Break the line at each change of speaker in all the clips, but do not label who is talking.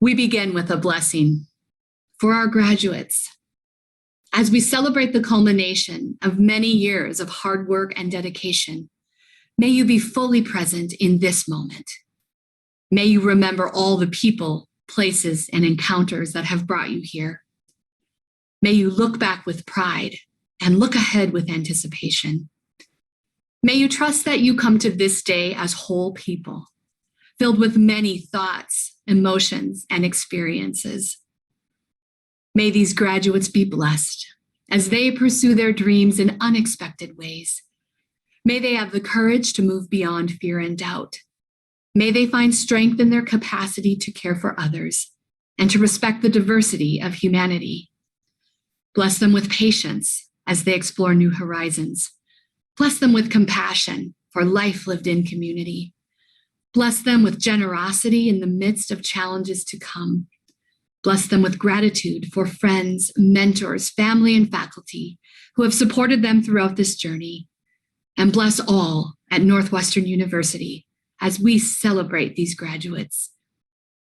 We begin with a blessing for our graduates. As we celebrate the culmination of many years of hard work and dedication, may you be fully present in this moment. May you remember all the people, places, and encounters that have brought you here. May you look back with pride and look ahead with anticipation. May you trust that you come to this day as whole people, filled with many thoughts, emotions, and experiences. May these graduates be blessed as they pursue their dreams in unexpected ways. May they have the courage to move beyond fear and doubt. May they find strength in their capacity to care for others and to respect the diversity of humanity. Bless them with patience as they explore new horizons. Bless them with compassion for life lived in community. Bless them with generosity in the midst of challenges to come. Bless them with gratitude for friends, mentors, family, and faculty who have supported them throughout this journey. And bless all at Northwestern University as we celebrate these graduates.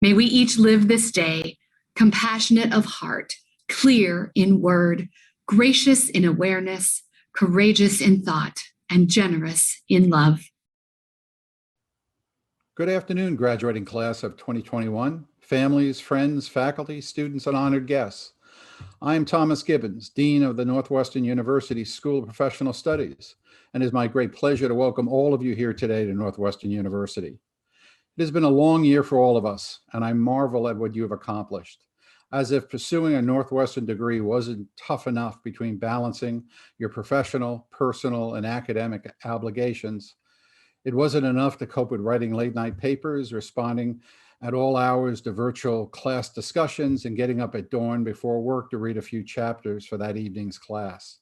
May we each live this day compassionate of heart, clear in word, gracious in awareness, courageous in thought, and generous in love.
Good afternoon, graduating class of 2021, families, friends, faculty, students, and honored guests. I am Thomas Gibbons, Dean of the Northwestern University School of Professional Studies, and it is my great pleasure to welcome all of you here today to Northwestern University. It has been a long year for all of us, and I marvel at what you have accomplished. As if pursuing a Northwestern degree wasn't tough enough between balancing your professional, personal, and academic obligations, it wasn't enough to cope with writing late-night papers, responding at all hours to virtual class discussions, and getting up at dawn before work to read a few chapters for that evening's class.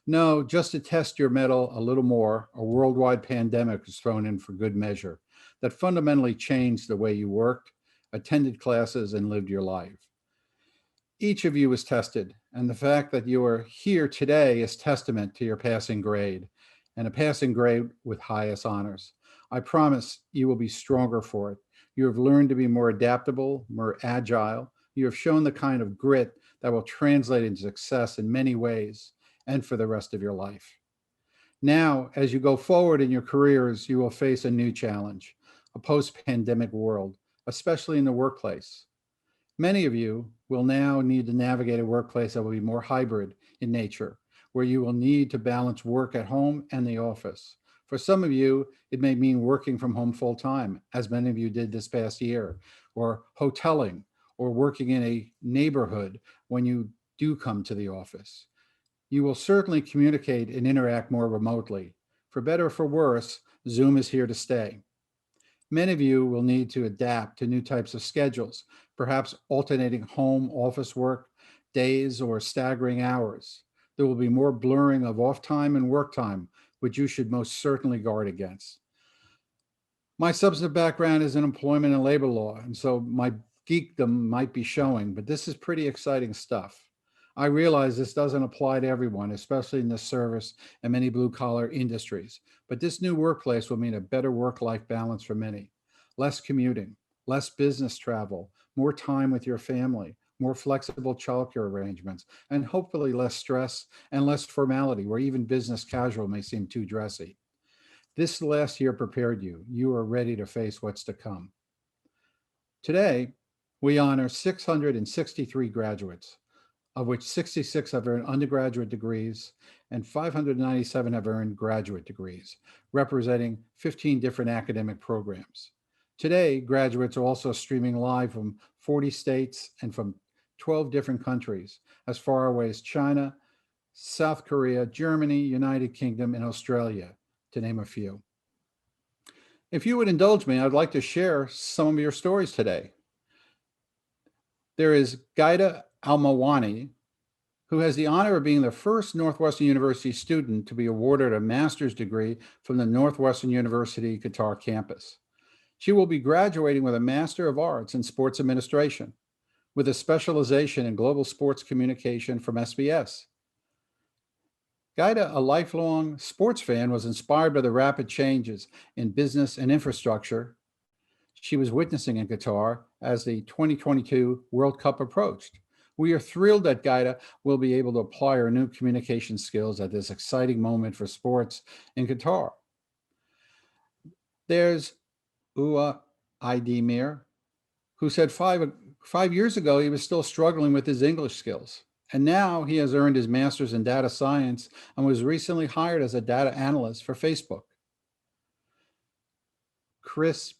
No, just to test your mettle a little more, a worldwide pandemic was thrown in for good measure that fundamentally changed the way you worked, attended classes, and lived your life. Each of you was tested, and the fact that you are here today is testament to your passing grade, and a passing grade with highest honors. I promise you will be stronger for it. You have learned to be more adaptable, more agile. You have shown the kind of grit that will translate into success in many ways and for the rest of your life. Now, as you go forward in your careers, you will face a new challenge, a post-pandemic world, especially in the workplace. Many of you will now need to navigate a workplace that will be more hybrid in nature, where you will need to balance work at home and the office. For some of you, it may mean working from home full time, as many of you did this past year, or hoteling, or working in a neighborhood when you do come to the office. You will certainly communicate and interact more remotely. For better or for worse, Zoom is here to stay. Many of you will need to adapt to new types of schedules, perhaps alternating home office work days or staggering hours. There will be more blurring of off time and work time, which you should most certainly guard against. My substantive background is in employment and labor law, and so my geekdom might be showing, but this is pretty exciting stuff. I realize this doesn't apply to everyone, especially in the service and many blue-collar industries, but this new workplace will mean a better work-life balance for many. Less commuting, less business travel, more time with your family, more flexible childcare arrangements, and hopefully less stress and less formality, where even business casual may seem too dressy. This last year prepared you. You are ready to face what's to come. Today, we honor 663 graduates, of which 66 have earned undergraduate degrees and 597 have earned graduate degrees, representing 15 different academic programs. Today, graduates are also streaming live from 40 states and from 12 different countries, as far away as China, South Korea, Germany, United Kingdom, and Australia, to name a few. If you would indulge me, I'd like to share some of your stories today. There is Gaida Almawani, who has the honor of being the first Northwestern University student to be awarded a master's degree from the Northwestern University Qatar campus. She will be graduating with a Master of Arts in Sports Administration, with a specialization in global sports communication from SPS. Gaida, a lifelong sports fan, was inspired by the rapid changes in business and infrastructure she was witnessing in Qatar as the 2022 World Cup approached. We are thrilled that Gaida will be able to apply her new communication skills at this exciting moment for sports in Qatar. There's Ua Aydemir, who said five years ago he was still struggling with his English skills. And now he has earned his master's in data science and was recently hired as a data analyst for Facebook. Chris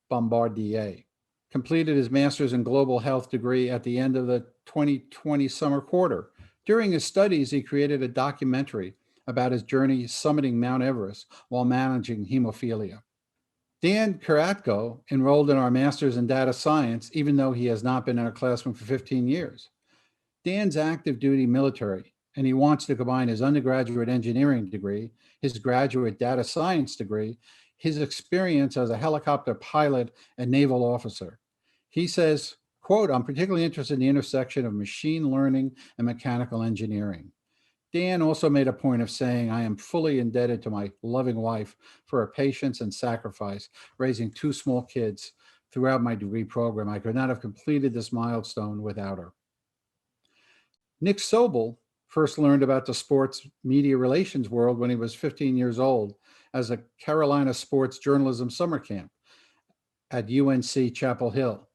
Bombardier completed his master's in global health degree at the end of the 2020 summer quarter. During his studies, he created a documentary about his journey summiting Mount Everest while managing hemophilia. Dan Karatko enrolled in our master's in data science, even though he has not been in our classroom for 15 years. Dan's active duty military, and he wants to combine his undergraduate engineering degree, his graduate data science degree, his experience as a helicopter pilot and naval officer. He says, quote, "I'm particularly interested in the intersection of machine learning and mechanical engineering." Dan also made a point of saying, "I am fully indebted to my loving wife for her patience and sacrifice, raising two small kids throughout my degree program. I could not have completed this milestone without her." Nick Sobel first learned about the sports media relations world when he was 15 years old as a Carolina sports journalism summer camp at UNC Chapel Hill.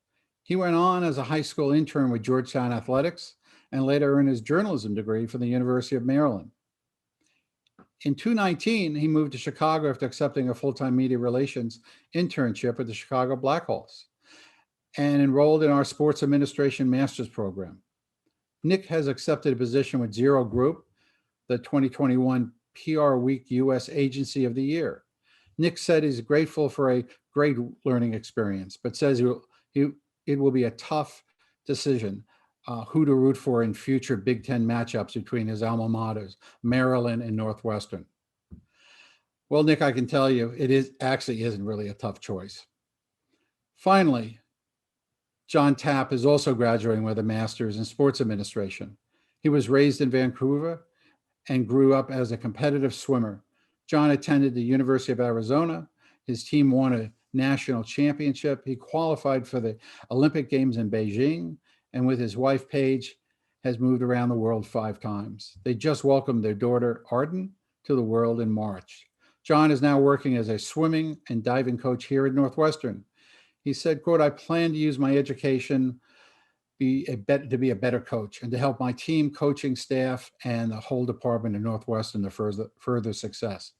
He went on as a high school intern with Georgetown Athletics and later earned his journalism degree from the University of Maryland. In 2019, he moved to Chicago after accepting a full-time media relations internship at the Chicago Blackhawks and enrolled in our sports administration master's program. Nick has accepted a position with Zero Group, the 2021 PR Week US Agency of the Year. Nick said he's grateful for a great learning experience, but says it will be a tough decision who to root for in future Big Ten matchups between his alma maters, Maryland and Northwestern. Well, Nick, I can tell you, isn't really a tough choice. Finally, John Tapp is also graduating with a master's in sports administration. He was raised in Vancouver and grew up as a competitive swimmer. John attended the University of Arizona. His team won a national championship. He qualified for the Olympic Games in Beijing, and with his wife, Paige, has moved around the world 5 times. They just welcomed their daughter, Arden, to the world in March. John is now working as a swimming and diving coach here at Northwestern. He said, quote, "I plan to use my education to be a better coach and to help my team, coaching staff, and the whole department at Northwestern to further success."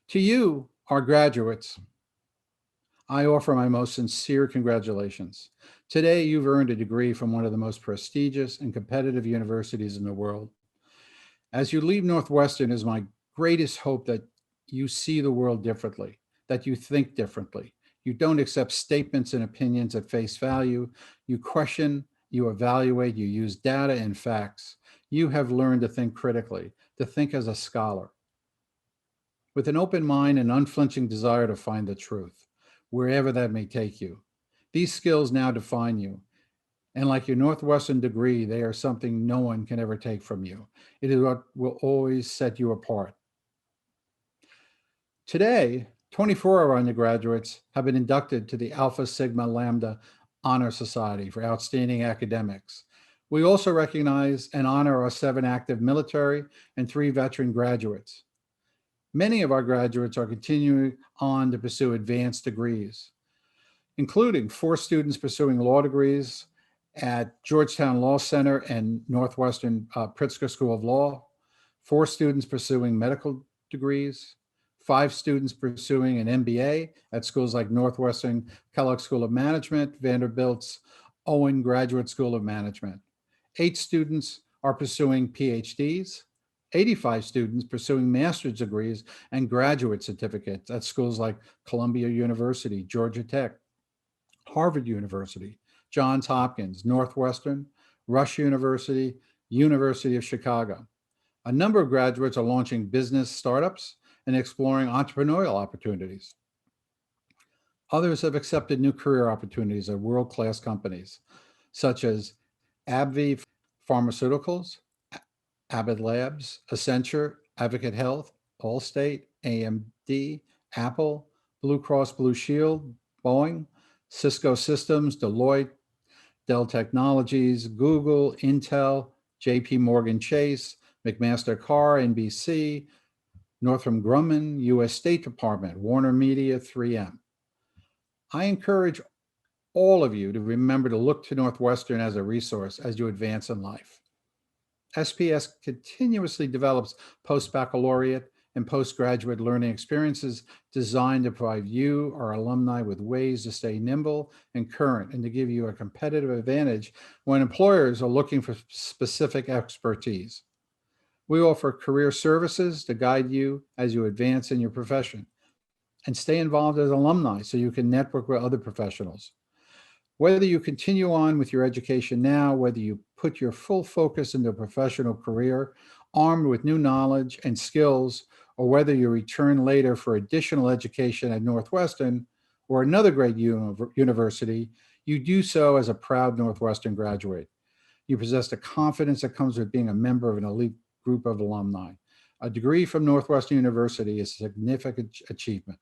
To you, our graduates, I offer my most sincere congratulations. Today, you've earned a degree from one of the most prestigious and competitive universities in the world. As you leave Northwestern, it is my greatest hope that you see the world differently, that you think differently. You don't accept statements and opinions at face value. You question, you evaluate, you use data and facts. You have learned to think critically, to think as a scholar, with an open mind and unflinching desire to find the truth, wherever that may take you. These skills now define you. And like your Northwestern degree, they are something no one can ever take from you. It is what will always set you apart. Today, 24 of our undergraduates have been inducted to the Alpha Sigma Lambda Honor Society for outstanding academics. We also recognize and honor our 7 active military and 3 veteran graduates. Many of our graduates are continuing on to pursue advanced degrees, including 4 students pursuing law degrees at Georgetown Law Center and Northwestern Pritzker School of Law, 4 students pursuing medical degrees, 5 students pursuing an MBA at schools like Northwestern Kellogg School of Management, Vanderbilt's Owen Graduate School of Management. 8 students are pursuing PhDs, 85 students pursuing master's degrees and graduate certificates at schools like Columbia University, Georgia Tech, Harvard University, Johns Hopkins, Northwestern, Rush University, University of Chicago. A number of graduates are launching business startups and exploring entrepreneurial opportunities. Others have accepted new career opportunities at world-class companies, such as AbbVie Pharmaceuticals, Abbott Labs, Accenture, Advocate Health, Allstate, AMD, Apple, Blue Cross Blue Shield, Boeing, Cisco Systems, Deloitte, Dell Technologies, Google, Intel, JP Morgan Chase, McMaster Carr, NBC, Northrop Grumman, US State Department, Warner Media, 3M. I encourage all of you to remember to look to Northwestern as a resource as you advance in life. SPS continuously develops post-baccalaureate and postgraduate learning experiences designed to provide you, our alumni, with ways to stay nimble and current and to give you a competitive advantage when employers are looking for specific expertise. We offer career services to guide you as you advance in your profession and stay involved as alumni so you can network with other professionals. Whether you continue on with your education now, whether you put your full focus into a professional career armed with new knowledge and skills, or whether you return later for additional education at Northwestern or another great university, you do so as a proud Northwestern graduate. You possess the confidence that comes with being a member of an elite group of alumni. A degree from Northwestern University is a significant achievement.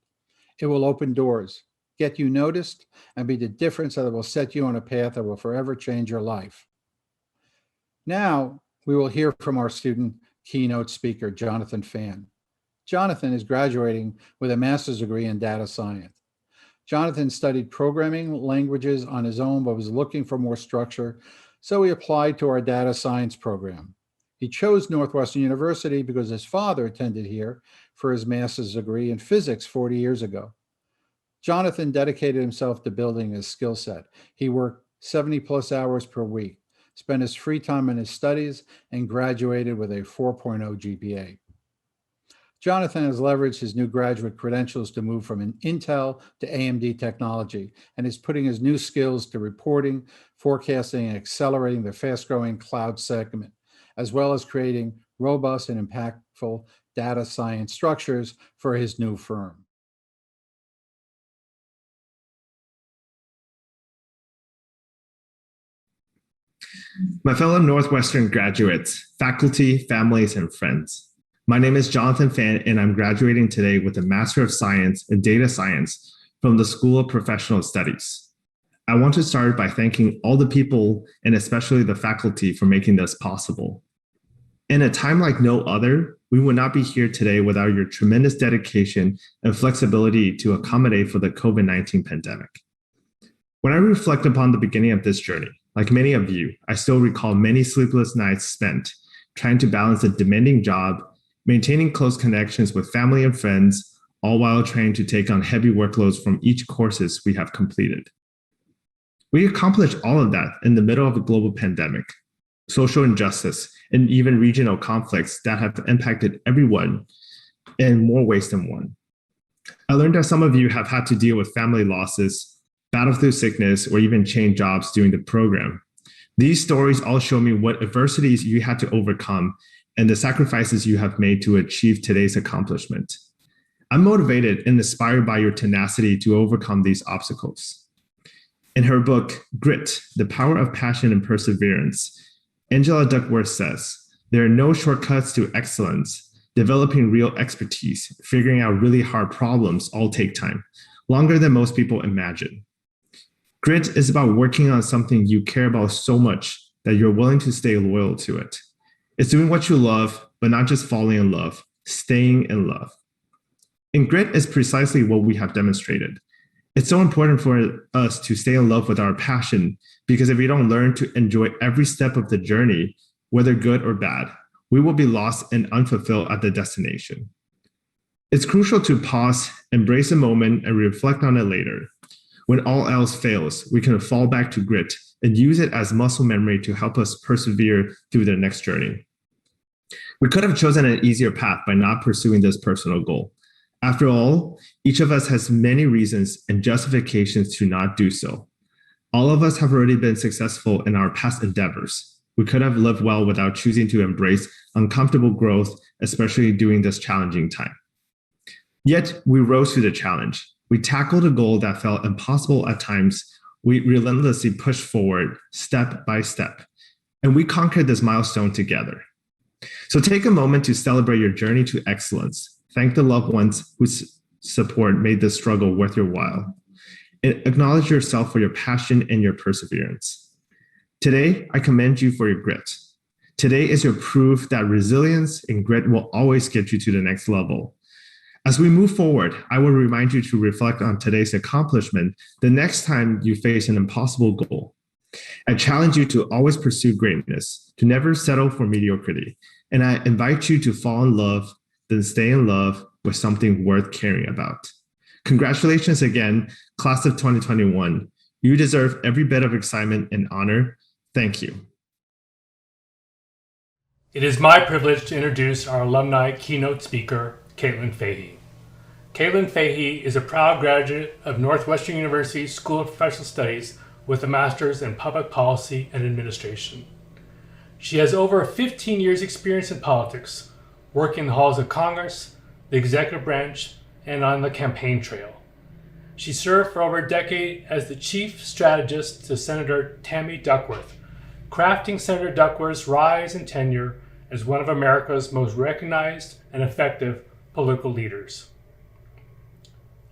It will open doors, get you noticed, and be the difference that will set you on a path that will forever change your life. Now, we will hear from our student keynote speaker, Jonathan Fan. Jonathan is graduating with a master's degree in data science. Jonathan studied programming languages on his own, but was looking for more structure, so he applied to our data science program. He chose Northwestern University because his father attended here for his master's degree in physics 40 years ago. Jonathan dedicated himself to building his skill set. He worked 70 plus hours per week, spent his free time in his studies, and graduated with a 4.0 GPA. Jonathan has leveraged his new graduate credentials to move from an Intel to AMD technology and is putting his new skills to reporting, forecasting, and accelerating the fast-growing cloud segment, as well as creating robust and impactful data science structures for his new firm.
My fellow Northwestern graduates, faculty, families, and friends. My name is Jonathan Fan, and I'm graduating today with a Master of Science in Data Science from the School of Professional Studies. I want to start by thanking all the people, and especially the faculty, for making this possible. In a time like no other, we would not be here today without your tremendous dedication and flexibility to accommodate for the COVID-19 pandemic. When I reflect upon the beginning of this journey, like many of you, I still recall many sleepless nights spent trying to balance a demanding job, maintaining close connections with family and friends, all while trying to take on heavy workloads from each courses we have completed. We accomplished all of that in the middle of a global pandemic, social injustice, and even regional conflicts that have impacted everyone in more ways than one. I learned that some of you have had to deal with family losses, battle through sickness, or even change jobs during the program. These stories all show me what adversities you had to overcome and the sacrifices you have made to achieve today's accomplishment. I'm motivated and inspired by your tenacity to overcome these obstacles. In her book, Grit, The Power of Passion and Perseverance, Angela Duckworth says, there are no shortcuts to excellence. Developing real expertise, figuring out really hard problems all take time, longer than most people imagine. Grit is about working on something you care about so much that you're willing to stay loyal to it. It's doing what you love, but not just falling in love, staying in love. And grit is precisely what we have demonstrated. It's so important for us to stay in love with our passion, because if we don't learn to enjoy every step of the journey, whether good or bad, we will be lost and unfulfilled at the destination. It's crucial to pause, embrace a moment, and reflect on it later. When all else fails, we can fall back to grit and use it as muscle memory to help us persevere through the next journey. We could have chosen an easier path by not pursuing this personal goal. After all, each of us has many reasons and justifications to not do so. All of us have already been successful in our past endeavors. We could have lived well without choosing to embrace uncomfortable growth, especially during this challenging time. Yet, we rose to the challenge. We tackled a goal that felt impossible at times. We relentlessly pushed forward, step by step, and we conquered this milestone together. So take a moment to celebrate your journey to excellence. Thank the loved ones who support made this struggle worth your while. Acknowledge yourself for your passion and your perseverance. Today, I commend you for your grit. Today is your proof that resilience and grit will always get you to the next level. As we move forward, I will remind you to reflect on today's accomplishment the next time you face an impossible goal. I challenge you to always pursue greatness, to never settle for mediocrity. And I invite you to fall in love, then stay in love with something worth caring about. Congratulations again, class of 2021. You deserve every bit of excitement and honor. Thank you.
It is my privilege to introduce our alumni keynote speaker, Caitlin Fahey. Caitlin Fahey is a proud graduate of Northwestern University School of Professional Studies with a master's in public policy and administration. She has over 15 years experience in politics, working in the halls of Congress, the executive branch, and on the campaign trail. She served for over a decade as the chief strategist to Senator Tammy Duckworth, crafting Senator Duckworth's rise and tenure as one of America's most recognized and effective political leaders.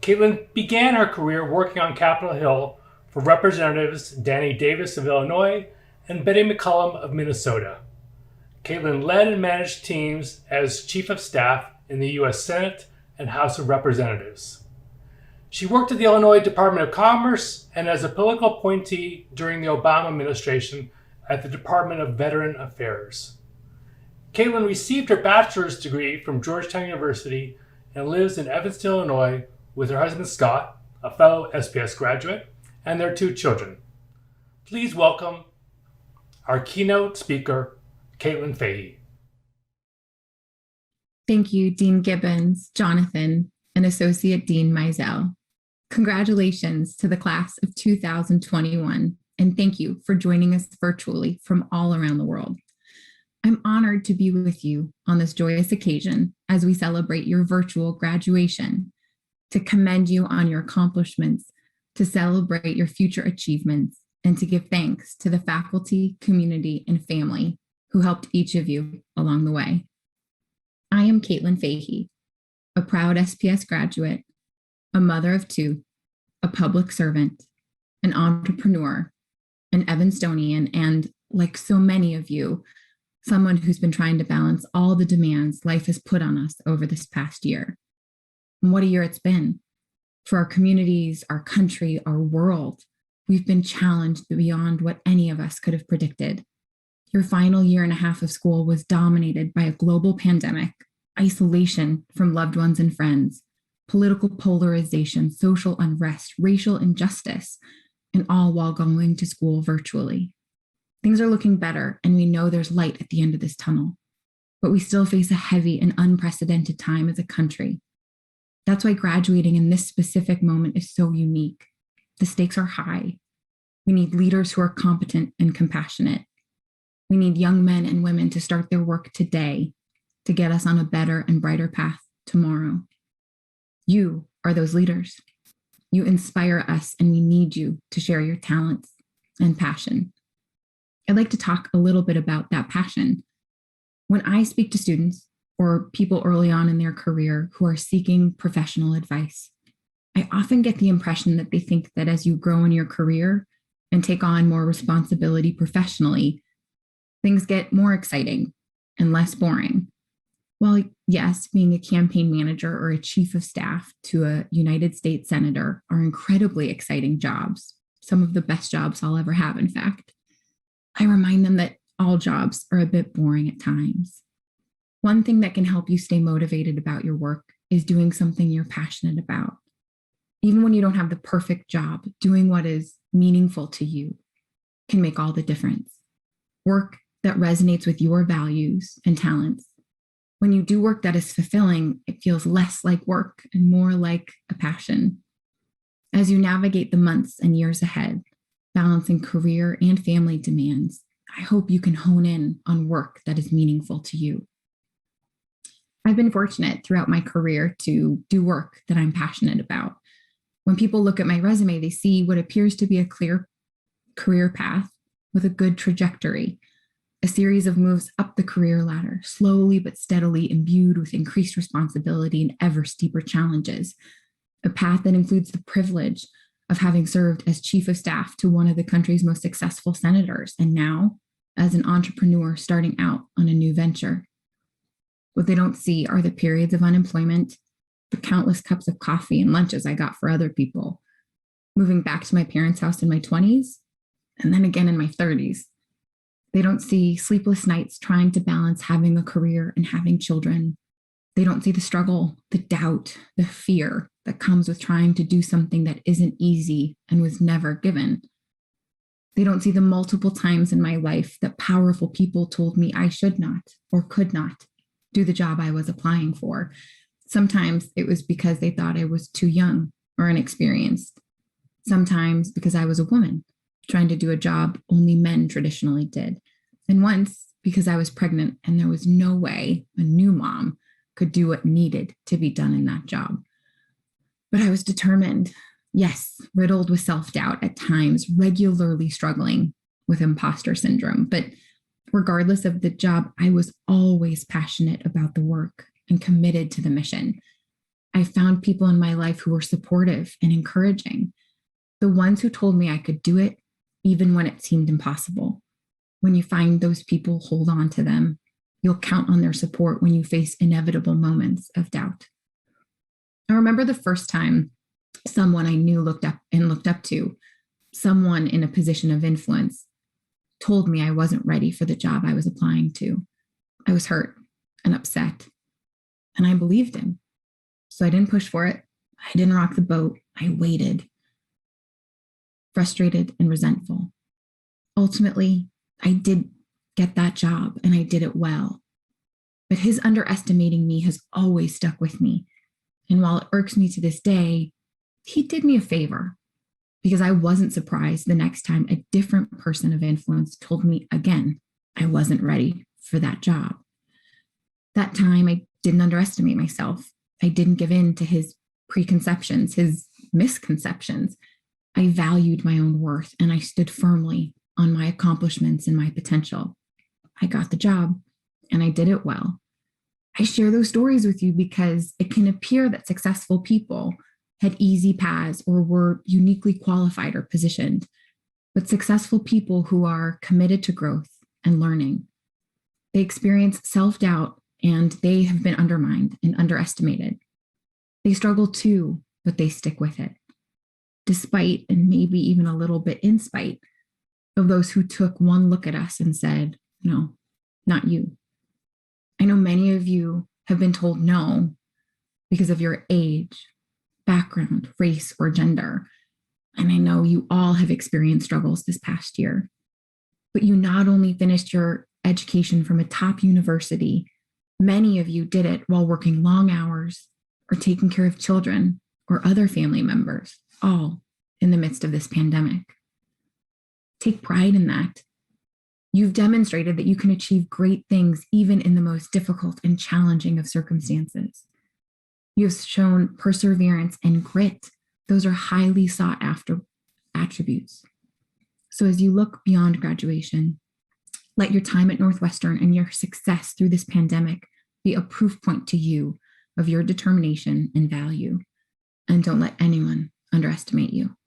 Caitlin began her career working on Capitol Hill for Representatives Danny Davis of Illinois and Betty McCollum of Minnesota. Caitlin led and managed teams as Chief of Staff in the U.S. Senate and House of Representatives. She worked at the Illinois Department of Commerce and as a political appointee during the Obama administration at the Department of Veteran Affairs. Caitlin received her bachelor's degree from Georgetown University and lives in Evanston, Illinois, with her husband Scott, a fellow SPS graduate, and their 2 children. Please welcome our keynote speaker, Caitlin Fahey.
Thank you, Dean Gibbons, Jonathan, and Associate Dean Mizell. Congratulations to the class of 2021, and thank you for joining us virtually from all around the world. I'm honored to be with you on this joyous occasion as we celebrate your virtual graduation, to commend you on your accomplishments, to celebrate your future achievements, and to give thanks to the faculty, community, and family who helped each of you along the way. I am Caitlin Fahey, a proud SPS graduate, a mother of 2, a public servant, an entrepreneur, an Evanstonian, and like so many of you, someone who's been trying to balance all the demands life has put on us over this past year. And what a year it's been. For our communities, our country, our world, we've been challenged beyond what any of us could have predicted. Your final year and a half of school was dominated by a global pandemic, isolation from loved ones and friends, political polarization, social unrest, racial injustice, and all while going to school virtually. Things are looking better, and we know there's light at the end of this tunnel, but we still face a heavy and unprecedented time as a country. That's why graduating in this specific moment is so unique. The stakes are high. We need leaders who are competent and compassionate. We need young men and women to start their work today to get us on a better and brighter path tomorrow. You are those leaders. You inspire us, and we need you to share your talents and passion. I'd like to talk a little bit about that passion. When I speak to students or people early on in their career who are seeking professional advice, I often get the impression that they think that as you grow in your career and take on more responsibility professionally, things get more exciting and less boring. Well, yes, being a campaign manager or a chief of staff to a United States senator are incredibly exciting jobs, some of the best jobs I'll ever have, in fact. I remind them that all jobs are a bit boring at times. One thing that can help you stay motivated about your work is doing something you're passionate about. Even when you don't have the perfect job, doing what is meaningful to you can make all the difference. Work that resonates with your values and talents. When you do work that is fulfilling, it feels less like work and more like a passion. As you navigate the months and years ahead, balancing career and family demands, I hope you can hone in on work that is meaningful to you. I've been fortunate throughout my career to do work that I'm passionate about. When people look at my resume, they see what appears to be a clear career path with a good trajectory, a series of moves up the career ladder, slowly but steadily imbued with increased responsibility and ever steeper challenges, a path that includes the privilege of having served as chief of staff to one of the country's most successful senators, and now as an entrepreneur starting out on a new venture. What they don't see are the periods of unemployment, the countless cups of coffee and lunches I got for other people, moving back to my parents' house in my 20s, and then again in my 30s. They don't see sleepless nights trying to balance having a career and having children. They don't see the struggle, the doubt, the fear that comes with trying to do something that isn't easy and was never given. They don't see the multiple times in my life that powerful people told me I should not or could not do the job I was applying for. Sometimes it was because they thought I was too young or inexperienced. Sometimes because I was a woman trying to do a job only men traditionally did. And once because I was pregnant and there was no way a new mom could do what needed to be done in that job. But I was determined, yes, riddled with self-doubt at times, regularly struggling with imposter syndrome. But regardless of the job, I was always passionate about the work and committed to the mission. I found people in my life who were supportive and encouraging, the ones who told me I could do it, even when it seemed impossible. When you find those people, hold on to them. You'll count on their support when you face inevitable moments of doubt. I remember the first time someone I knew looked up to, someone in a position of influence, told me I wasn't ready for the job I was applying to. I was hurt and upset, and I believed him. So I didn't push for it. I didn't rock the boat. I waited, frustrated and resentful. Ultimately, I did get that job and I did it well. But his underestimating me has always stuck with me. And while it irks me to this day, he did me a favor because I wasn't surprised the next time a different person of influence told me again I wasn't ready for that job. That time I didn't underestimate myself. I didn't give in to his preconceptions, his misconceptions. I valued my own worth and I stood firmly on my accomplishments and my potential. I got the job and I did it well. I share those stories with you because it can appear that successful people had easy paths or were uniquely qualified or positioned, but successful people who are committed to growth and learning, they experience self-doubt and they have been undermined and underestimated. They struggle too, but they stick with it, despite and maybe even a little bit in spite of those who took one look at us and said, no, not you. I know many of you have been told no because of your age, background, race, or gender. And I know you all have experienced struggles this past year. But you not only finished your education from a top university, many of you did it while working long hours or taking care of children or other family members, all in the midst of this pandemic. Take pride in that. You've demonstrated that you can achieve great things even in the most difficult and challenging of circumstances. You've shown perseverance and grit. Those are highly sought after attributes. So as you look beyond graduation, let your time at Northwestern and your success through this pandemic be a proof point to you of your determination and value. And don't let anyone underestimate you.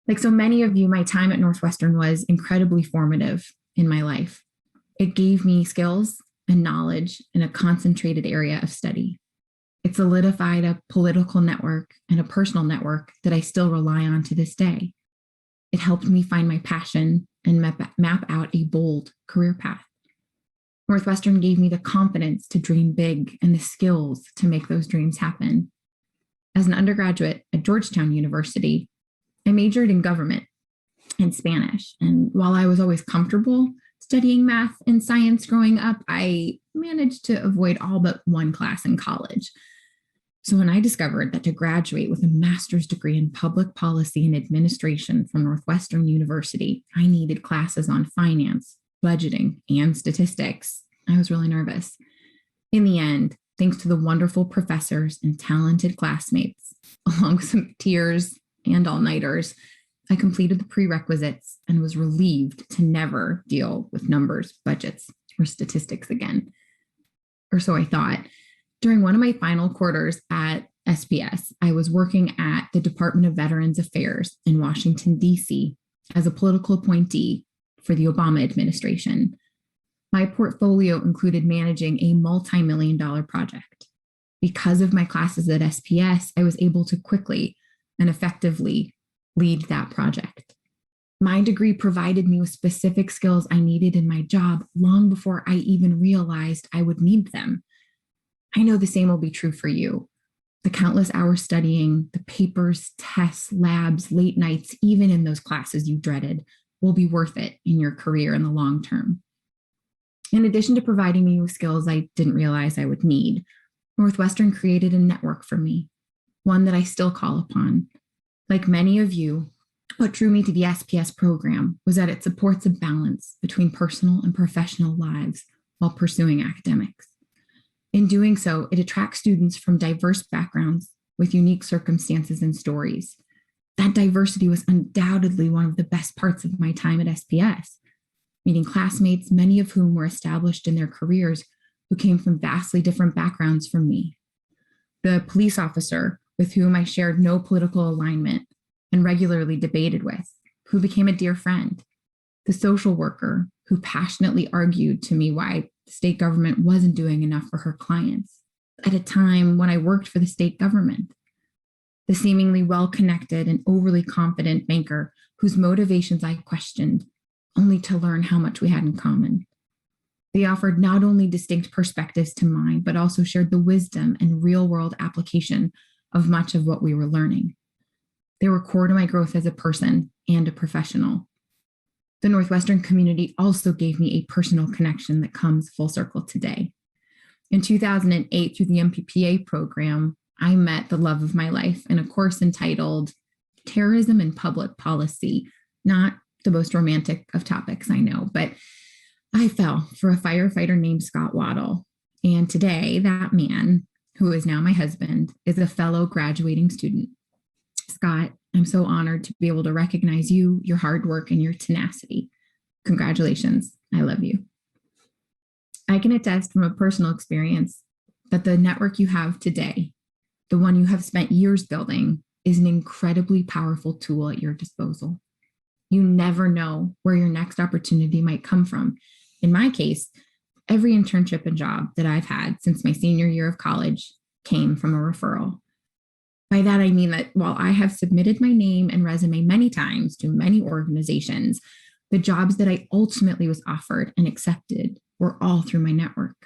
Like so many of you, my time at Northwestern was incredibly formative in my life. It gave me skills and knowledge in a concentrated area of study. It solidified a political network and a personal network that I still rely on to this day. It helped me find my passion and map out a bold career path. Northwestern gave me the confidence to dream big and the skills to make those dreams happen. As an undergraduate at Georgetown University, I majored in government and Spanish. And while I was always comfortable studying math and science growing up, I managed to avoid all but one class in college. So when I discovered that to graduate with a master's degree in public policy and administration from Northwestern University, I needed classes on finance, budgeting, and statistics, I was really nervous. In the end, thanks to the wonderful professors and talented classmates, along with some tears and all-nighters, I completed the prerequisites and was relieved to never deal with numbers, budgets, or statistics again. Or so I thought. During one of my final quarters at SPS, I was working at the Department of Veterans Affairs in Washington, D.C. as a political appointee for the Obama administration. My portfolio included managing a multi-million-dollar project. Because of my classes at SPS, I was able to quickly and effectively lead that project. My degree provided me with specific skills I needed in my job long before I even realized I would need them. I know the same will be true for you. The countless hours studying, the papers, tests, labs, late nights, even in those classes you dreaded, will be worth it in your career in the long term. In addition to providing me with skills I didn't realize I would need, Northwestern created a network for me, one that I still call upon. Like many of you, what drew me to the SPS program was that it supports a balance between personal and professional lives while pursuing academics. In doing so, it attracts students from diverse backgrounds with unique circumstances and stories. That diversity was undoubtedly one of the best parts of my time at SPS, meeting classmates, many of whom were established in their careers, who came from vastly different backgrounds from me. The police officer with whom I shared no political alignment and regularly debated with, who became a dear friend. The social worker who passionately argued to me why the state government wasn't doing enough for her clients at a time when I worked for the state government. The seemingly well-connected and overly confident banker whose motivations I questioned, only to learn how much we had in common. They offered not only distinct perspectives to mine, but also shared the wisdom and real-world application of much of what we were learning. They were core to my growth as a person and a professional. The Northwestern community also gave me a personal connection that comes full circle today. In 2008, through the MPPA program, I met the love of my life in a course entitled Terrorism and Public Policy. Not the most romantic of topics, I know, but I fell for a firefighter named Scott Waddle. And today, that man, who is now my husband, is a fellow graduating student. Scott, I'm so honored to be able to recognize you, your hard work, and your tenacity. Congratulations. I love you. I can attest from a personal experience that the network you have today, the one you have spent years building, is an incredibly powerful tool at your disposal. You never know where your next opportunity might come from. In my case, every internship and job that I've had since my senior year of college came from a referral. By that, I mean that while I have submitted my name and resume many times to many organizations, the jobs that I ultimately was offered and accepted were all through my network.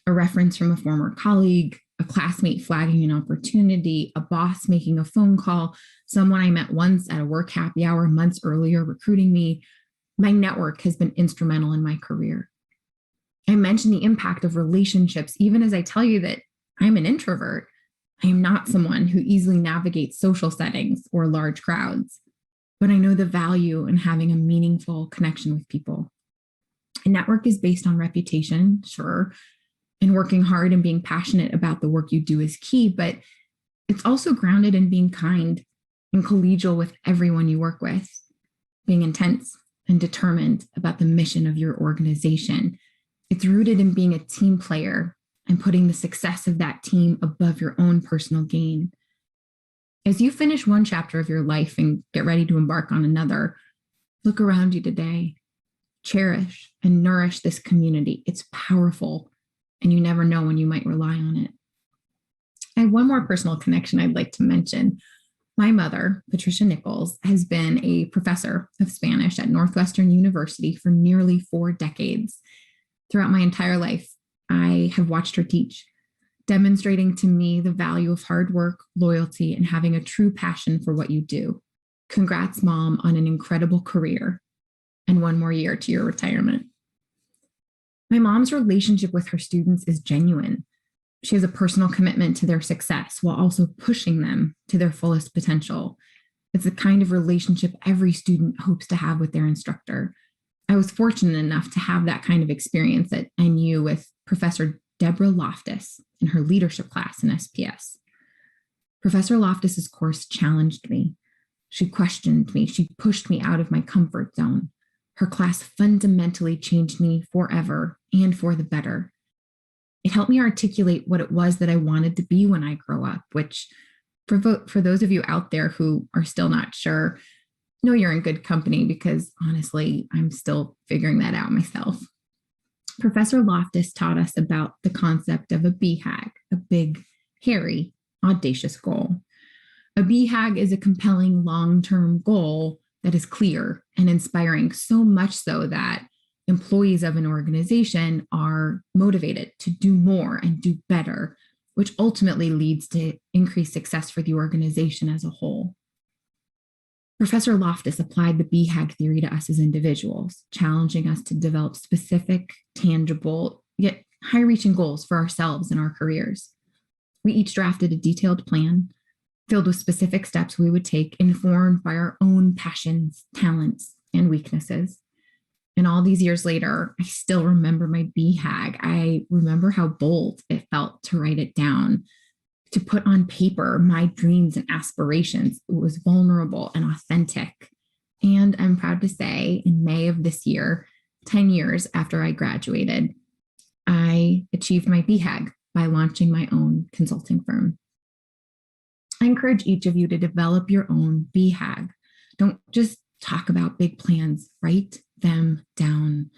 A reference from a former colleague, a classmate flagging an opportunity, a boss making a phone call, someone I met once at a work happy hour months earlier recruiting me. My network has been instrumental in my career. I mentioned the impact of relationships, even as I tell you that I'm an introvert. I am not someone who easily navigates social settings or large crowds, but I know the value in having a meaningful connection with people. A network is based on reputation, sure, and working hard and being passionate about the work you do is key, but it's also grounded in being kind and collegial with everyone you work with, being intense and determined about the mission of your organization. It's rooted in being a team player and putting the success of that team above your own personal gain. As you finish one chapter of your life and get ready to embark on another, look around you today. Cherish and nourish this community. It's powerful, and you never know when you might rely on it. I have one more personal connection I'd like to mention. My mother, Patricia Nichols, has been a professor of Spanish at Northwestern University for nearly 4 decades. Throughout my entire life, I have watched her teach, demonstrating to me the value of hard work, loyalty, and having a true passion for what you do. Congrats, Mom, on an incredible career and 1 more year to your retirement. My mom's relationship with her students is genuine. She has a personal commitment to their success while also pushing them to their fullest potential. It's the kind of relationship every student hopes to have with their instructor. I was fortunate enough to have that kind of experience at NU with Professor Deborah Loftus in her leadership class in SPS. Professor Loftus's course challenged me. She questioned me. She pushed me out of my comfort zone. Her class fundamentally changed me forever and for the better. It helped me articulate what it was that I wanted to be when I grow up, which for those of you out there who are still not sure, know you're in good company, because honestly, I'm still figuring that out myself. Professor Loftus taught us about the concept of a BHAG, a big, hairy, audacious goal. A BHAG is a compelling long-term goal that is clear and inspiring, so much so that employees of an organization are motivated to do more and do better, which ultimately leads to increased success for the organization as a whole. Professor Loftus applied the BHAG theory to us as individuals, challenging us to develop specific, tangible, yet high-reaching goals for ourselves and our careers. We each drafted a detailed plan filled with specific steps we would take, informed by our own passions, talents, and weaknesses. And all these years later, I still remember my BHAG. I remember how bold it felt to write it down, to put on paper my dreams and aspirations. It was vulnerable and authentic. And I'm proud to say, in May of this year, 10 years after I graduated, I achieved my BHAG by launching my own consulting firm. I encourage each of you to develop your own BHAG. Don't just talk about big plans, write them down.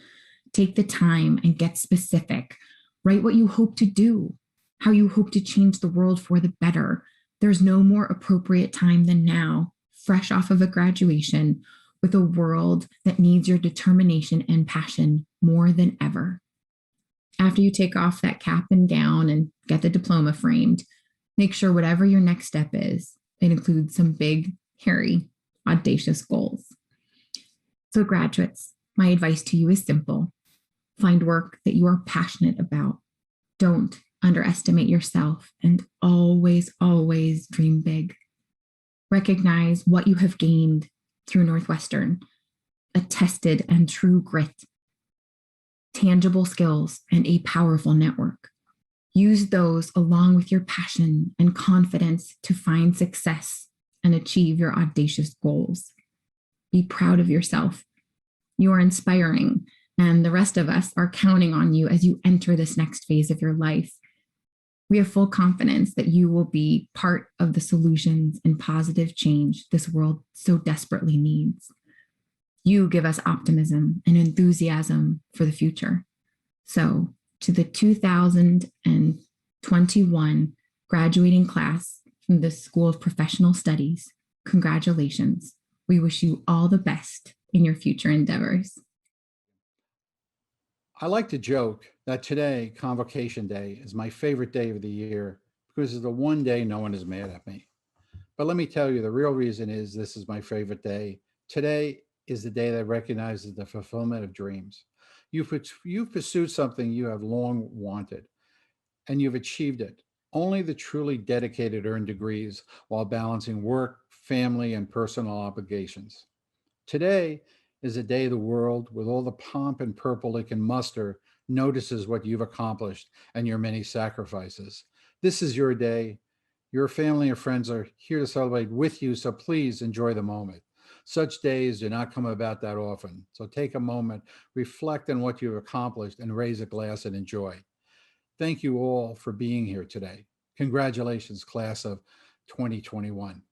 Take the time and get specific. Write what you hope to do, how you hope to change the world for the better. There's no more appropriate time than now, fresh off of a graduation, with a world that needs your determination and passion more than ever. After you take off that cap and gown and get the diploma framed, make sure whatever your next step is, it includes some big, hairy, audacious goals. So graduates, my advice to you is simple. Find work that you are passionate about. Don't underestimate yourself, and always, always dream big. Recognize what you have gained through Northwestern, a tested and true grit, tangible skills, and a powerful network. Use those along with your passion and confidence to find success and achieve your audacious goals. Be proud of yourself. You are inspiring, and the rest of us are counting on you as you enter this next phase of your life. We have full confidence that you will be part of the solutions and positive change this world so desperately needs. You give us optimism and enthusiasm for the future. So, to the 2021 graduating class from the School of Professional Studies, congratulations. We wish you all the best in your future endeavors.
I like to joke that today, Convocation Day, is my favorite day of the year because it's the one day no one is mad at me. But let me tell you, the real reason is this is my favorite day. Today is the day that recognizes the fulfillment of dreams. You've pursued something you have long wanted, and you've achieved it. Only the truly dedicated earn degrees while balancing work, family, and personal obligations. Today is a day the world, with all the pomp and purple it can muster, notices what you've accomplished and your many sacrifices. This is your day. Your family and friends are here to celebrate with you, so please enjoy the moment. Such days do not come about that often. So take a moment, reflect on what you've accomplished, and raise a glass and enjoy. Thank you all for being here today. Congratulations, class of 2021.